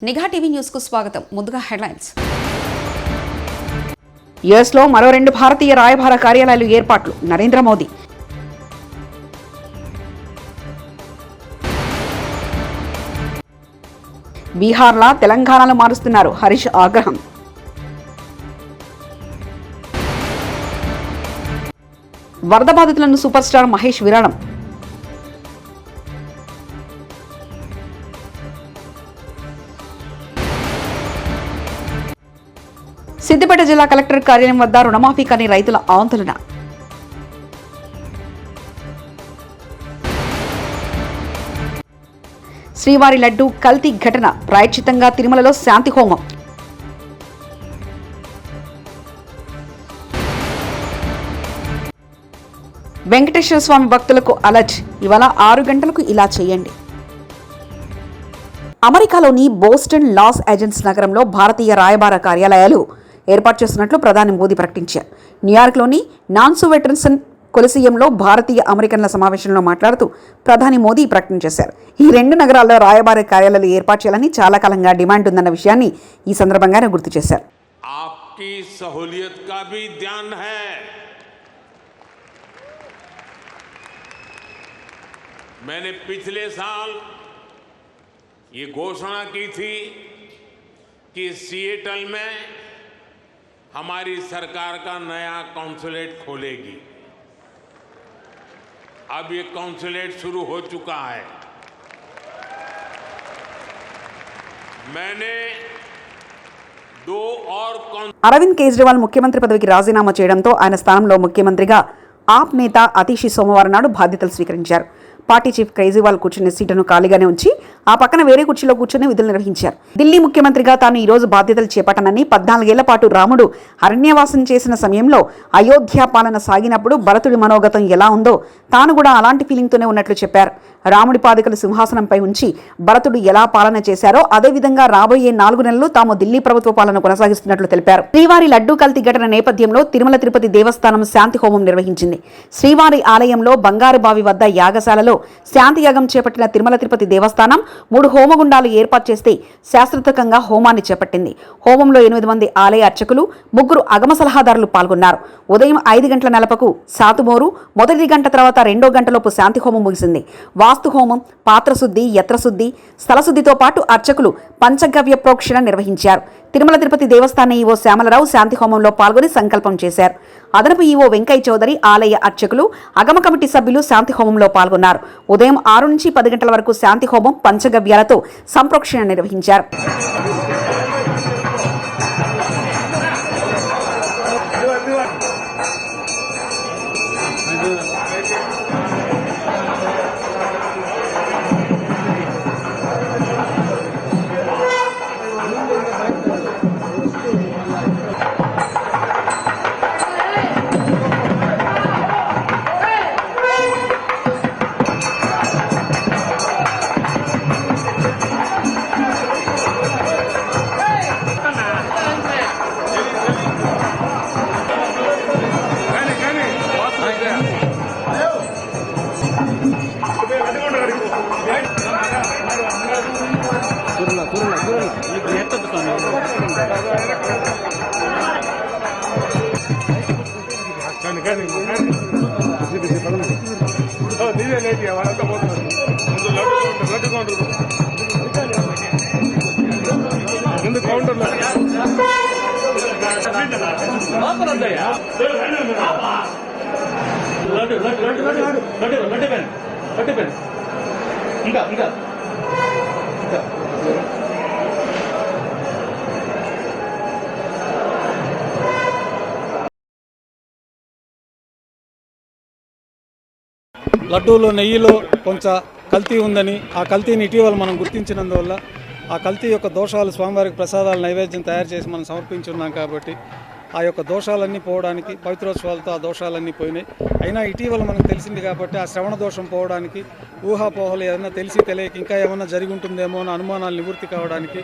నిఘా TV news కు స్వాగతం. ముందుగా హెడ్లైన్స్. యుఎస్ లో మరో 2 భారతీయ రాయబార కార్యాలయాలు ఏర్పాట్లు. నరేంద్ర మోదీ. బీహార్లా తెలంగాణలో మారుస్తున్నారు. హరీష్ ఆగ్రహం. వరద బాధితులను సూపర్ స్టార్ మహేష్ విరాళం. సిద్దిపేట జిల్లా కలెక్టర్ కార్యాలయం వద్ద రుణమాఫీ కాని రైతుల ఆందోళన. శ్రీవారి లడ్డు కల్తీ ఘటన. ప్రాయశ్చిత్తంగా తిరుమలలో శాంతి హోమం. వెంకటేశ్వర స్వామి భక్తులకు అలర్ట్. ఇవాళ 6 గంటలకు ఇలా చేయండి. అమెరికాలోని బోస్టన్, లాస్ ఏంజల్స్ నగరంలో భారతీయ రాయబార కార్యాలయాలు ఏర్పాటు చేస్తున్నట్లు ప్రధాని మోదీ ప్రకటించారు. న్యూయార్క్లోని నాన్సు వెటర్సన్ కొలిసియంలో భారతీయ అమెరికన్ల సమావేశంలో మాట్లాడుతూ ప్రధాని మోదీ ప్రకటన చేశారు. ఈ 2 నగరాల్లో రాయబార కార్యాలయాలు ఏర్పాటు చేయాలని చాలా కాలంగా డిమాండ్ ఉందన్న విషయాన్ని ఈ సందర్భంగా గుర్తు చేశారు. आपकी सहूलियत का भी ध्यान है. मैंने पिछले साल ये घोषणा की थी कि सिएटल में हमारी सरकार का नया कॉन्सुलेट खोलेगी. अब ये कॉन्सुलेट शुरू हो चुका है. मैंने 2 और అరవింద్ కేజ్రీవాల్ ముఖ్యమంత్రి పదవికి రాజీనామా చేయడంతో ఆయన స్థానంలో ముఖ్యమంత్రిగా ఆప్ నేత అతిషి సోమవారం నాడు బాధ్యతలు స్వీకరించారు. పార్టీ చీఫ్ కేజ్రీవాల్ కూర్చునే సీటును ఖాళీగానే ఉంచి ఆ పక్కన వేరే కుర్చీలో కూర్చొని విధులు నిర్వహించారు. ఢిల్లీ ముఖ్యమంత్రిగా తాను ఈ రోజు బాధ్యతలు చేపట్టనని, 14 ఏళ్ల పాటు రాముడు అరణ్యవాసం చేసిన సమయంలో అయోధ్య పాలన సాగినప్పుడు భరతుడి మనోగతం ఎలా ఉందో తాను కూడా అలాంటి ఫీలింగ్తోనే ఉన్నట్లు చెప్పారు. రాముడి పాదుకలు సింహాసనంపై ఉంచి భరతుడు ఎలా పాలన చేశారో అదేవిధంగా రాబోయే 4 నెలలు తాము ఢిల్లీ ప్రభుత్వ పాలన కొనసాగిస్తున్నట్లు తెలిపారు. శ్రీవారి లడ్డూ కల్తీ ఘటన నేపథ్యంలో తిరుమల తిరుపతి దేవస్థానం శాంతి హోమం నిర్వహించింది. శ్రీవారి ఆలయంలో బంగారు బావి వద్ద యాగశాలలో శాంతి యాగం చేపట్టిన తిరుమల తిరుపతి దేవస్థానం 3 హోమగుండాలు ఏర్పాటు చేస్తే శాస్త్రోక్తంగా హోమాన్ని చేపట్టింది. హోమంలో 8 మంది ఆలయ అర్చకులు, 3 అగమ సలహాదారులు పాల్గొన్నారు. ఉదయం 5 గంటల నలపకు సాతుమోరు, మొదటి గంట తర్వాత 2వ గంటలోపు శాంతి హోమం ముగిసింది. వాస్తు హోమం, పాత్రశుద్ధి, యత్రశుద్ధి, స్థలశుద్ధితో పాటు అర్చకులు పంచగవ్య ప్రోక్షణ నిర్వహించారు. తిరుమల తిరుపతి దేవస్థాన ఈవో శ్యామలరావు శాంతి హోమంలో పాల్గొని సంకల్పం చేశారు. అదనపు ఈవో వెంకయ్య చౌదరి, ఆలయ అర్చకులు, అగమ కమిటీ సభ్యులు శాంతి హోమంలో పాల్గొన్నారు. ఉదయం 6 నుంచి 10 గంటల వరకు శాంతి హోమం, పంచగవ్యాలతో సంప్రోక్షణ నిర్వహించారు. లడ్డూలో నెయ్యిలో కొంచెం కల్తీ ఉందని, ఆ కల్తీని ఇటీవల మనం గుర్తించినందువల్ల ఆ కల్తీ యొక్క దోషాలు స్వామివారికి ప్రసాదాల నైవేద్యం తయారు చేసి మనం సమర్పించున్నాం కాబట్టి ఆ యొక్క దోషాలన్నీ పోవడానికి పవిత్రోత్సవాలతో ఆ దోషాలన్నీ పోయినాయి. అయినా ఇటీవల మనకు తెలిసింది కాబట్టి ఆ శ్రవణ దోషం పోవడానికి, ఊహాపోహలు ఏదైనా తెలిసి తెలియక ఇంకా ఏమన్నా జరిగి ఉంటుందేమో అని అనుమానాలు నివృత్తి కావడానికి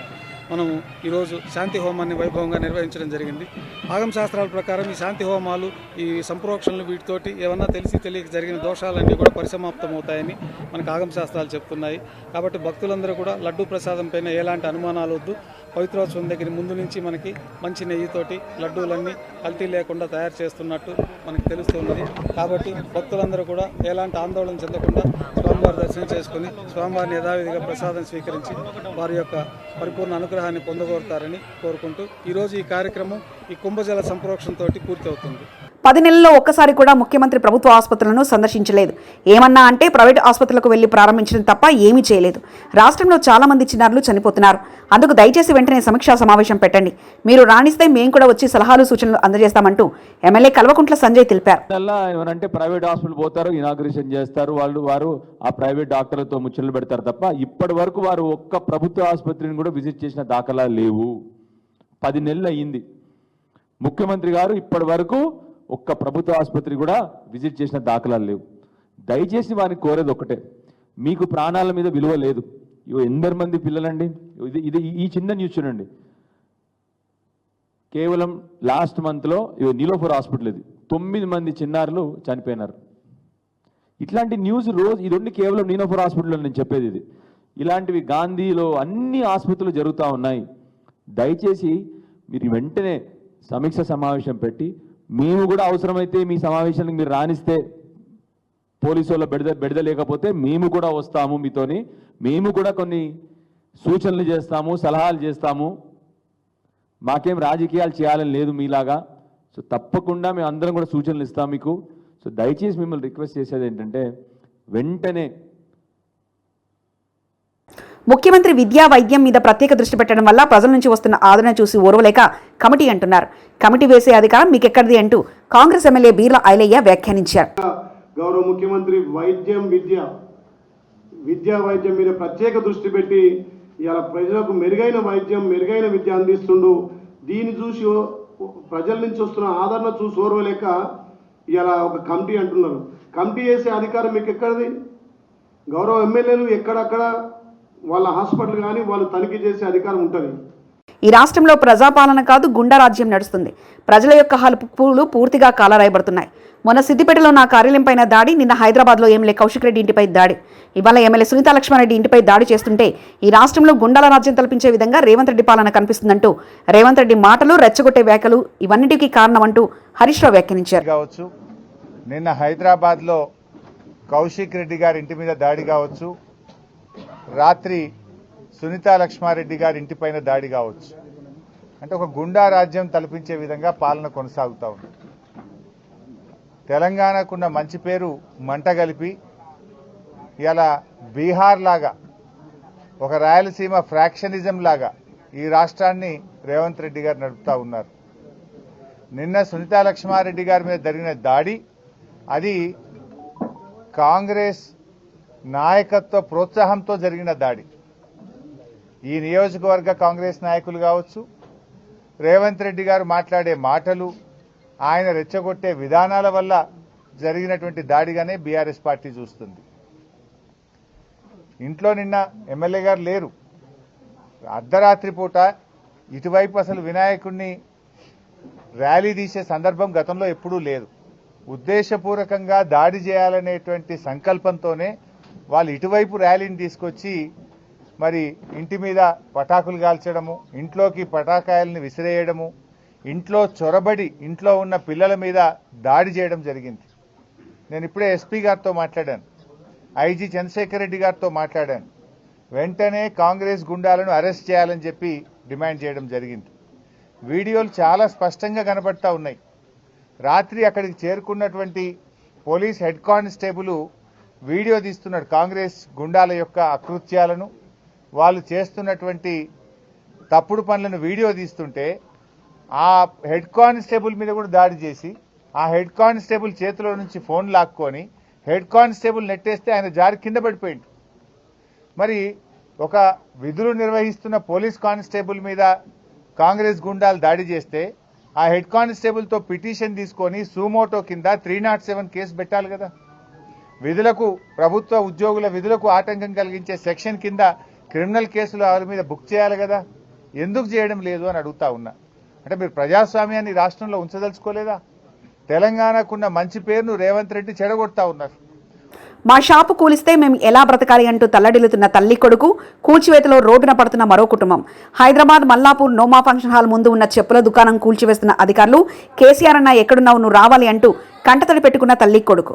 మనము ఈరోజు శాంతి హోమాన్ని వైభవంగా నిర్వహించడం జరిగింది. ఆగమ శాస్త్రాల ప్రకారం ఈ శాంతి హోమాలు, ఈ సంప్రోక్షణలు, వీటితోటి ఏమన్నా తెలియక జరిగిన దోషాలన్నీ కూడా పరిసమాప్తమవుతాయని మనకు ఆగమ శాస్త్రాలు చెప్తున్నాయి. కాబట్టి భక్తులందరూ కూడా లడ్డూ ప్రసాదం పైన ఎలాంటి అనుమానాలు వద్దు. పవిత్రోత్సవం దగ్గర ముందు నుంచి మనకి మంచి నెయ్యితోటి లడ్డూలన్నీ కల్తీ లేకుండా తయారు చేస్తున్నట్టు మనకు తెలుస్తున్నది. కాబట్టి భక్తులందరూ కూడా ఎలాంటి ఆందోళన చెందకుండా స్వామివారి దర్శనం చేసుకుని స్వామివారిని యథావిధిగా ప్రసాదం స్వీకరించి వారి యొక్క పరిపూర్ణ అనుగ్రహాన్ని పొందగోరుతారని కోరుకుంటూ ఈరోజు ఈ కార్యక్రమం ఈ కుంభజల సంప్రోక్షణతో పూర్తి అవుతుంది. 10 నెలల్లో ఒక్కసారి కూడా ముఖ్యమంత్రి ప్రభుత్వ ఆసుపత్రులను సందర్శించలేదు. ఏమన్నా అంటే ప్రైవేట్ ఆసుపత్రులకు వెళ్లి ప్రారంభించడం తప్ప ఏమీ చేయలేదు. రాష్ట్రంలో చాలా మంది చిన్నారులు చనిపోతున్నారు. అందుకు దయచేసి వెంటనే సమీక్షా సమావేశం పెట్టండి. మీరు రాణిస్తే మేము కూడా వచ్చి సలహాలు సూచనలు అందజేస్తామంటూ ఎమ్మెల్యే కల్వకుంట్ల సంజయ్ తెలిపారు. ఏమనంటే ప్రైవేట్ హాస్పిటల్ పోతారు, ఇనాగ్రేషన్ చేస్తారు, వారు ఆ ప్రైవేట్ డాక్టర్లతో ముచ్చట్లు పెడతారు తప్ప ఇప్పటి వరకు వారు ఒక్క ప్రభుత్వ ఆసుపత్రిని కూడా విజిట్ చేసిన దాఖలా లేవు. 10 నెలలు అయ్యింది. ముఖ్యమంత్రి గారు ఇప్పటి వరకు ఒక్క ప్రభుత్వ ఆసుపత్రి కూడా విజిట్ చేసిన దాఖలాలు లేవు. దయచేసి వారిని కోరేది ఒకటే, మీకు ప్రాణాల మీద విలువ లేదు. ఎందరు మంది పిల్లలండి, ఇది ఈ చిన్న న్యూస్ చూడండి. కేవలం లాస్ట్ మంత్లో నీలోఫర్ హాస్పిటల్ ఇది 9 మంది చిన్నారులు చనిపోయినారు. ఇట్లాంటి న్యూస్ రోజు ఇది ఉండి కేవలం నీలోఫర్ హాస్పిటల్లో నేను చెప్పేది ఇది. ఇలాంటివి గాంధీలో అన్ని ఆసుపత్రులు జరుగుతూ ఉన్నాయి. దయచేసి మీరు వెంటనే సమీక్ష సమావేశం పెట్టి, మేము కూడా అవసరమైతే మీ సమావేశానికి మీరు రాణిస్తే, పోలీసు వాళ్ళ బెడద లేకపోతే మేము కూడా వస్తాము మీతోని, మేము కూడా కొన్ని సూచనలు చేస్తాము, సలహాలు చేస్తాము. మాకేం రాజకీయాలు చేయాలని లేదు మీలాగా. సో తప్పకుండా మేము అందరం కూడా సూచనలు ఇస్తాం మీకు. సో దయచేసి మిమ్మల్ని రిక్వెస్ట్ చేసేది ఏంటంటే వెంటనే ముఖ్యమంత్రి విద్యా వైద్యం మీద ప్రత్యేక దృష్టి పెట్టడం వల్ల ప్రజల నుంచి వస్తున్న ఆదరణ చూసి ఓర్వలేక కమిటీ అంటున్నారు. కమిటీ వేసే అధికారం మీకెక్కడిది అంటూ కాంగ్రెస్ ఎమ్మెల్యే బీర్ల ఐలయ్య వ్యాఖ్యానించారు. గౌరవ ముఖ్యమంత్రి విద్యా వైద్యం మీద ప్రత్యేక దృష్టి పెట్టి ఇలా ప్రజలకు మెరుగైన వైద్యం, మెరుగైన విద్య అందిస్తుండు. దీన్ని చూసి ప్రజల నుంచి వస్తున్న ఆదరణ చూసి ఓర్వలేక ఇలా ఒక కమిటీ అంటున్నారు. కమిటీ వేసే అధికారం మీకు ఎక్కడిది? గౌరవ ఎమ్మెల్యేలు ఎక్కడక్కడ వాళ్ళ హాస్పిటల్ కానీ వాళ్ళు తనిఖీ చేసే అధికారం ఉంటుంది. ఈ రాష్ట్రంలో ప్రజాపాలన కాదు, గుండా రాజ్యం నడుస్తుంది. ప్రజల యొక్క హలుపులు పూర్తిగా కాలరాయబడుతున్నాయి. మొన్న సిద్దిపేటలో నా కార్యాలయం పైన దాడి, నిన్న హైదరాబాద్లో ఎమ్మెల్యే కౌశిక్ రెడ్డి ఇంటిపై దాడి, ఇవాళ ఎమ్మెల్యే సునీతా లక్ష్మారెడ్డి ఇంటిపై దాడి చేస్తుంటే ఈ రాష్ట్రంలో గుండాల రాజ్యం తలపించే విధంగా రేవంత్ రెడ్డి పాలన కనిపిస్తుందంటూ రేవంత్ రెడ్డి మాటలు, రెచ్చగొట్టే వ్యాఖ్యలు ఇవన్నిటికీ కారణమంటూ హరీష్ రావు వ్యాఖ్యానించారు. కావచ్చు, నిన్న హైదరాబాద్లో కౌశిక్ రెడ్డి గారి ఇంటి మీద దాడి కావచ్చు, రాత్రి సునీతా లక్ష్మారెడ్డి గారి ఇంటిపైన దాడి కావచ్చు. అంటే ఒక గుండా రాజ్యం తలపించే విధంగా పాలన కొనసాగుతూ ఉంది. తెలంగాణకున్న మంచి పేరు మంట కలిపి ఇలా బీహార్ లాగా, ఒక రాయలసీమ ఫ్రాక్షనిజం లాగా ఈ రాష్ట్రాన్ని రేవంత్ రెడ్డి గారు నడుపుతూ ఉన్నారు. నిన్న సునీతా లక్ష్మారెడ్డి గారి మీద జరిగిన దాడి అది కాంగ్రెస్ నాయకత్వ ప్రోత్సాహంతో జరిగిన దాడి. ఈ నియోజకవర్గ కాంగ్రెస్ నాయకులు కావచ్చు, రేవంత్ రెడ్డి గారు మాట్లాడే మాటలు, ఆయన రెచ్చగొట్టే విధానాల వల్ల జరిగినటువంటి దాడిగానే బీఆర్ఎస్ పార్టీ చూస్తుంది. ఇంట్లో నిన్న ఎమ్మెల్యే గారు లేరు. అర్ధరాత్రి పూట ఇటువైపు అసలు వినాయకుడిని ర్యాలీ తీసే సందర్భం గతంలో ఎప్పుడూ లేదు. ఉద్దేశపూర్వకంగా దాడి చేయాలనేటువంటి సంకల్పంతోనే వాళ్ళు ఇటువైపు ర్యాలీని తీసుకొచ్చి మరి ఇంటి మీద పటాకులు కాల్చడము, ఇంట్లోకి పటాకాయల్ని విసిరేయడము, ఇంట్లో చొరబడి ఇంట్లో ఉన్న పిల్లల మీద దాడి చేయడం జరిగింది. నేను ఇప్పుడే ఎస్పీ గారితో మాట్లాడాను, ఐజీ చంద్రశేఖర్ రెడ్డి గారితో మాట్లాడాను. వెంటనే కాంగ్రెస్ గుండాలను అరెస్ట్ చేయాలని చెప్పి డిమాండ్ చేయడం జరిగింది. వీడియోలు చాలా స్పష్టంగా కనబడతా ఉన్నాయి. రాత్రి అక్కడికి చేరుకున్నటువంటి పోలీస్ హెడ్ కానిస్టేబుల్ వీడియో తీస్తున్నాడు కాంగ్రెస్ గుండాల యొక్క అకృత్యాలను, వాళ్ళు చేస్తున్నటువంటి తప్పుడు పనులను వీడియో తీస్తుంటే ఆ హెడ్ కానిస్టేబుల్ మీద కూడా దాడి చేసి ఆ హెడ్ కానిస్టేబుల్ చేతిలో నుంచి ఫోన్ లాక్కొని హెడ్ కానిస్టేబుల్ నెట్టేస్తే ఆయన జారి కింద పడిపోయింది. మరి ఒక విధులు నిర్వహిస్తున్న పోలీస్ కానిస్టేబుల్ మీద కాంగ్రెస్ గుండాలు దాడి చేస్తే ఆ హెడ్ కానిస్టేబుల్తో పిటిషన్ తీసుకొని సూమోటో కింద 307 కేసు పెట్టాలి కదా. విధులకు, ప్రభుత్వ ఉద్యోగుల విధులకు ఆటంకం కలిగించే సెక్షన్ కింద క్రిమినల్ కేసులు వారి మీద బుక్ చేయాలి కదా. ఎందుకు చేయడం లేదు అని అడుగుతా ఉన్నా. అంటే మీరు ప్రజాస్వామ్యాన్ని రాష్ట్రంలో ఉంచదలుచుకోలేదా? తెలంగాణకున్న మంచి పేరును రేవంత్ రెడ్డి చెడగొడతా ఉన్నారు. మా షాపు కూలిస్తే మేము ఎలా బ్రతకాలి అంటూ తల్లడిల్లుతున్న తల్లి కొడుకు, కూల్చివేతలో రోడ్డున పడుతున్న మరో కుటుంబం. హైదరాబాద్ మల్లాపూర్ నోమా ఫంక్షన్ హాల్ ముందు ఉన్న చెప్పుల దుకాణం కూల్చివేస్తున్న అధికారులు కేసీఆర్ అన్న ఎక్కడున్నావు నువ్వు రావాలి అంటూ కంటతడి పెట్టుకున్న తల్లి కొడుకు.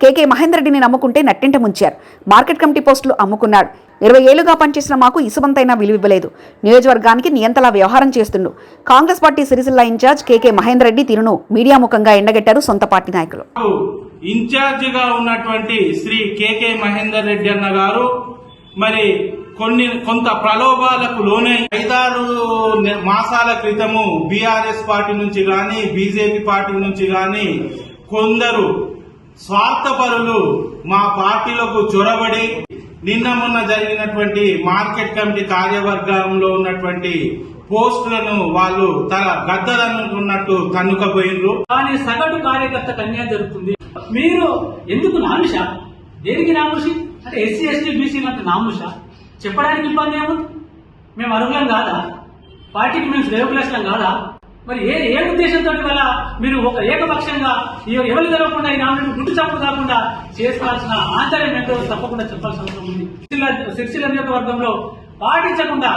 కేకే మహేందర్ రెడ్డిని నమ్ముకుంటే నట్టింట ముంచారు. మార్కెట్ కమిటీ పోస్టులు అమ్ముకున్నాడు. 20 ఏళ్లుగా పనిచేసిన మాకు ఇసుమంతైనా విలువివ్వలేదు. నియోజకవర్గానికి నియంతలా వ్యవహారం చేస్తుండు. కాంగ్రెస్ పార్టీ సిరిసిల్ల ఇన్ఛార్జ్ కేకే మహేందర్ రెడ్డి తీరును మీడియా ముఖంగా ఎండగట్టారు సొంత పార్టీ నాయకులు. ఇన్ఛార్జిగా ఉన్నటువంటి శ్రీ కేకే మహేందర్ రెడ్డి అన్న గారు మరి కొంత ప్రలోభాలకు లోనే 5-6 మాసాల క్రితము బీఆర్ఎస్ పార్టీ నుంచి గాని బీజేపీ పార్టీ నుంచి గాని కొందరు స్వార్థపరులు మా పార్టీలకు చొరబడి నిన్న మొన్న జరిగినటువంటి మార్కెట్ కమిటీ కార్యవర్గంలో ఉన్నటువంటి పోస్టులను వాళ్ళు తల గద్దలనుకున్నట్టు తన్నుకపోయినరు. కానీ సగటు కార్యకర్త కన్యా జరుగుతుంది. మీరు ఎందుకు నాముష? దేనికి నాముషి? అంటే ఎస్సీ ఎస్టీ బీసీలు అంటే నాముష చెప్పడానికి ఇబ్బంది ఏముంది? మేము అర్హులం కాదా? పార్టీకి మేము శ్రేయోభిలాషులం కాదా? మరి ఏ ఉద్దేశంతో వల్ల మీరు ఒక ఏకపక్షంగా ఎవరు తెలవకుండా ఈ నామినేషన్ గుట్టు చప్పుడు కాకుండా చేసుకోవాల్సిన ఆంతర్యం ఏంటో తప్పకుండా చెప్పాల్సిన అవసరం ఉంది. సిరిసిల్ల నియోజకవర్గంలో పాటించకుండా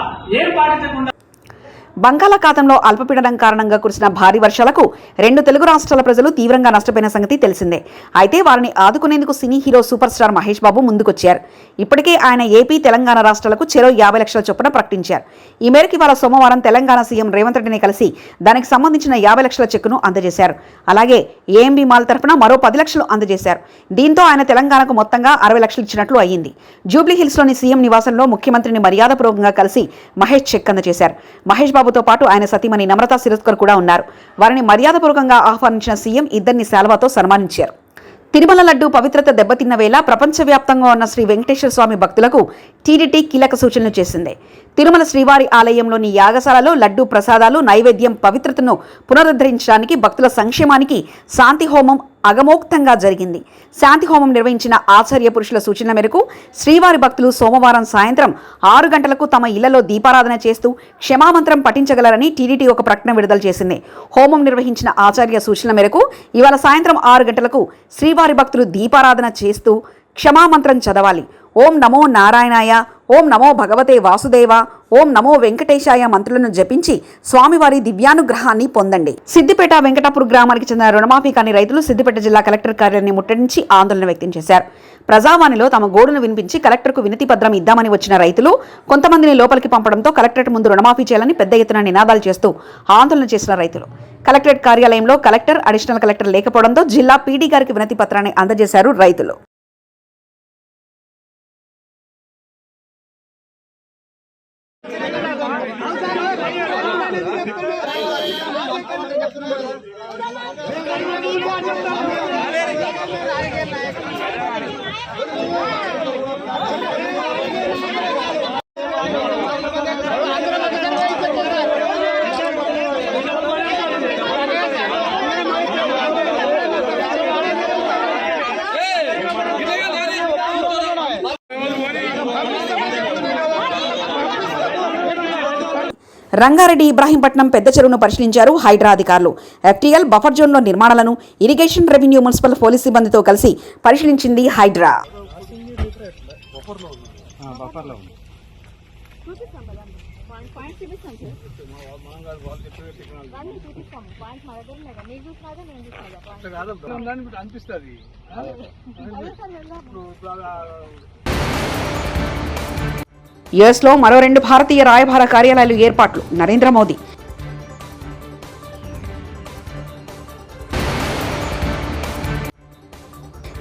బంగాళాఖాతంలో అల్పపీడనం కారణంగా కురిసిన భారీ వర్షాలకు 2 తెలుగు రాష్ట్రాల ప్రజలు తీవ్రంగా నష్టపోయిన సంగతి తెలిసిందే. అయితే వారిని ఆదుకునేందుకు cine hero super star Mahesh Babu ముందుకొచ్చారు. ఇప్పటికే ఆయన ఏపీ, తెలంగాణ రాష్ట్రాలకు చెరో 50 లక్షల చొప్పున ప్రకటించారు. ఈ మేరకు ఇవాళ సోమవారం తెలంగాణ సీఎం రేవంత్ రెడ్డిని కలిసి దానికి సంబంధించిన 50 లక్షల చెక్కును అందజేశారు. అలాగే ఏఎంబీ మాల్ తరఫున మరో 10 లక్షలు అందజేశారు. దీంతో ఆయన తెలంగాణకు మొత్తంగా 60 లక్షలు ఇచ్చినట్లు అయ్యింది. జూబ్లీ హిల్స్లోని సీఎం నివాసంలో ముఖ్యమంత్రిని మర్యాదపూర్వకంగా కలిసి మహేష్ చెక్ అందజేశారు. మహేష్ బాబుతో పాటు ఆయన సతీమణి నమ్రతా శిరస్కర్ కూడా ఉన్నారు. వారిని మర్యాదపూర్వకంగా ఆహ్వానించిన సీఎం ఇద్దరిని శాల్వాతో సన్మానించారు. తిరుమల లడ్డు పవిత్రత దెబ్బతిన్న వేళ ప్రపంచవ్యాప్తంగా ఉన్న శ్రీ వెంకటేశ్వర స్వామి భక్తులకు టీడీటీ కీలక సూచనలు చేసింది. తిరుమల శ్రీవారి ఆలయంలోని యాగశాలలో లడ్డు ప్రసాదాలు, నైవేద్యం పవిత్రతను పునరుద్ధరించడానికి, భక్తుల సంక్షేమానికి శాంతి హోమం అగమోక్తంగా జరిగింది. శాంతి హోమం నిర్వహించిన ఆచార్య పురుషుల సూచనల మేరకు శ్రీవారి భక్తులు సోమవారం సాయంత్రం 6 గంటలకు తమ ఇళ్లలో దీపారాధన చేస్తూ క్షమామంత్రం పఠించగలరని టీడీటీ ఒక ప్రకటన విడుదల చేసింది. హోమం నిర్వహించిన ఆచార్య సూచనల మేరకు ఇవాళ సాయంత్రం 6 గంటలకు శ్రీవారి భక్తులు దీపారాధన చేస్తూ క్షమామంత్రం చదవాలి. ఓం నమో నారాయణాయ, ఓం నమో భగవతే వాసుదేవ, ఓం నమో వెంకటేశాయ మంత్రులను జపించి స్వామివారి దివ్యానుగ్రహాన్ని పొందండి. సిద్దిపేట వెంకటాపూర్ గ్రామానికి చెందిన రుణమాఫీ కాని రైతులు సిద్దిపేట జిల్లా కలెక్టర్ కార్యాలయాన్ని ముట్టడించి ఆందోళన వ్యక్తం చేశారు. ప్రజావాణిలో తమ గోడును వినిపించి కలెక్టర్కు వినతి పత్రం ఇద్దామని వచ్చిన రైతులు కొంతమందిని లోపలికి పంపడంతో కలెక్టరేట్ ముందు రుణమాఫీ చేయాలని పెద్ద ఎత్తున నినాదాలు చేస్తూ ఆందోళన చేసిన రైతులు కలెక్టరేట్ కార్యాలయంలో కలెక్టర్, అడిషనల్ కలెక్టర్ లేకపోవడంతో జిల్లా పీడీ గారికి వినతి పత్రాన్ని అందజేశారు రైతులు. రంగారెడ్డి ఇబ్రాహీంపట్నం పెద్ద చెరువును పరిశీలించారు హైడ్రా అధికారులు. ఎఫ్టీఎల్ బఫర్ జోన్లో నిర్మాణాలను ఇరిగేషన్, రెవెన్యూ, మున్సిపల్ పోలీస్ సిబ్బందితో కలిసి పరిశీలించింది హైడ్రా. యుఎస్లో మరో 2 భారతీయ రాయబార కార్యాలయాలు ఏర్పాట్లు. నరేంద్ర మోదీ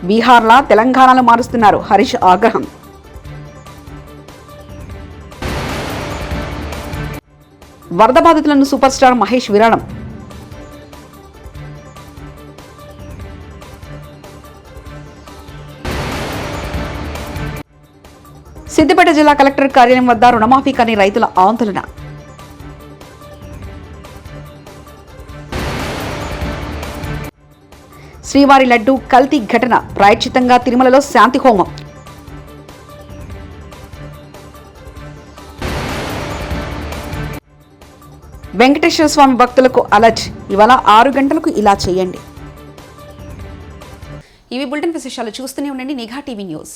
బీహార్లా తెలంగాణలో మారుస్తున్నారు. హరీష్ ఆగ్రహం. వరద బాధితులను సూపర్ స్టార్ మహేష్ విరాళం. సిద్దిపేట జిల్లా కలెక్టర్ కార్యాలయం వద్ద రుణమాఫీ కాని రైతుల ఆందోళన. శ్రీవారి లడ్డు కల్తీ ఘటన, ప్రాయశ్చిత్తంగా తిరుమలలో శాంతి హోమం. వెంకటేశ్వర స్వామి భక్తులకు అలర్ట్, ఇవాళ 6 గంటలకు ఇలా చేయండి. ఇవి బులెటిన్ విశేషాలు. చూస్తూనే ఉండండి నిఘా టీవీ న్యూస్.